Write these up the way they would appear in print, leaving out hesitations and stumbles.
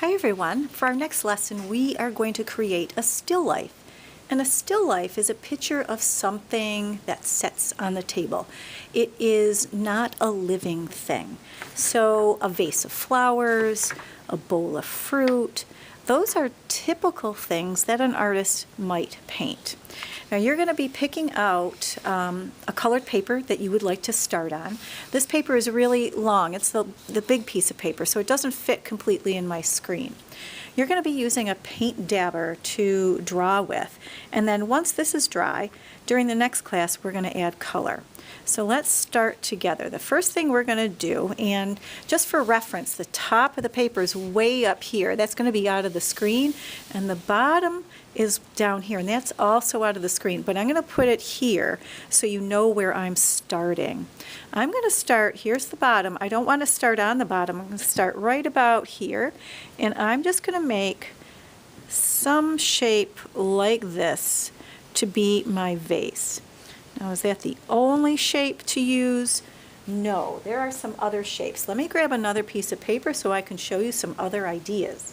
Hi everyone. For our next lesson we are going to create a still life. And a still life is a picture of something that sits on the table. It is not a living thing. So a vase of flowers, a bowl of fruit, those are typical things that an artist might paint. Now you're going to be picking out a colored paper that you would like to start on. This paper is really long. It's the big piece of paper, so it doesn't fit completely in my screen. You're going to be using a paint dabber to draw with, and then once this is dry, during the next class we're going to add color. So let's start together. The first thing we're going to do, and just for reference, the top of the paper is way up here. That's going to be out of the screen, and the bottom is down here, and that's also out of the screen. But I'm going to put it here so you know where I'm starting. I'm going to start, here's the bottom. I don't want to start on the bottom. I'm going to start right about here, and I'm just going to make some shape like this to be my vase. Now, is that the only shape to use? No, there are some other shapes. Let me grab another piece of paper so I can show you some other ideas.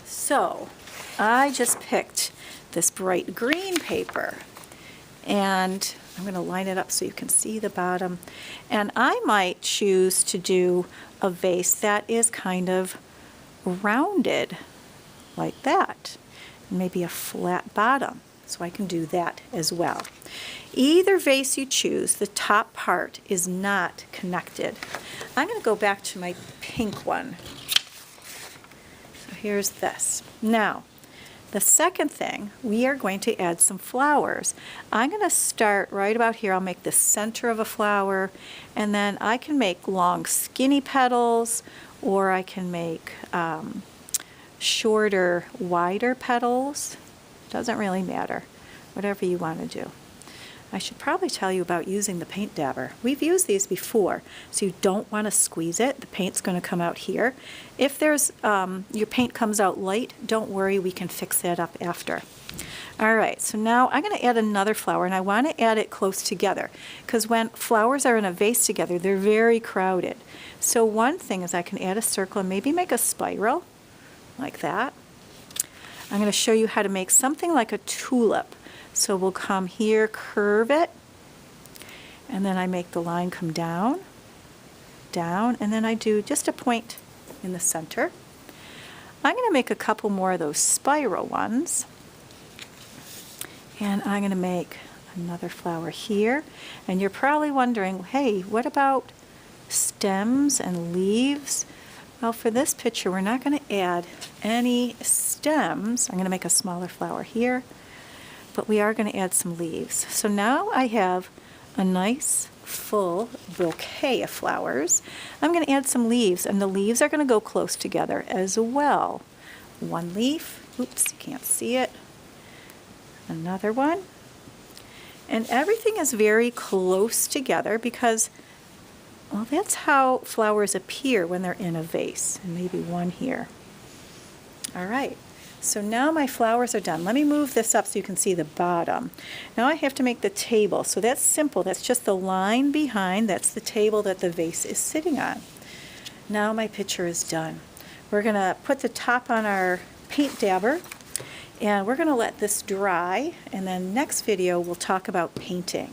So, I just picked this bright green paper, and I'm going to line it up so you can see the bottom. And I might choose to do a vase that is kind of rounded, like that. Maybe a flat bottom, so I can do that as well. Either vase you choose, the top part is not connected. I'm going to go back to my pink one. So here's this. Now, the second thing, we are going to add some flowers. I'm going to start right about here. I'll make the center of a flower, and then I can make long skinny petals, or I can make shorter, wider petals. Doesn't really matter, whatever you want to do. I should probably tell you about using the paint dabber. We've used these before, so you don't want to squeeze it. The paint's going to come out here. If there's your paint comes out light, don't worry, we can fix that up after. All right, so now I'm going to add another flower, and I want to add it close together because when flowers are in a vase together, they're very crowded. So one thing is I can add a circle and maybe make a spiral like that. I'm going to show you how to make something like a tulip. So we'll come here, curve it, and then I make the line come down, down, and then I do just a point in the center. I'm going to make a couple more of those spiral ones, and I'm going to make another flower here. And you're probably wondering, hey, what about stems and leaves? Well, for this picture, we're not going to add any stems. I'm going to make a smaller flower here, but we are going to add some leaves. So now I have a nice full bouquet of flowers. I'm going to add some leaves, and the leaves are going to go close together as well. One leaf, oops, you can't see it. Another one. And everything is very close together because, well, that's how flowers appear when they're in a vase. And maybe one here. All right, so now my flowers are done. Let me move this up so you can see the bottom. Now I have to make the table. So that's simple. That's just the line behind. That's the table that the vase is sitting on. Now my picture is done. We're going to put the top on our paint dabber, and we're going to let this dry, and then next video we'll talk about painting.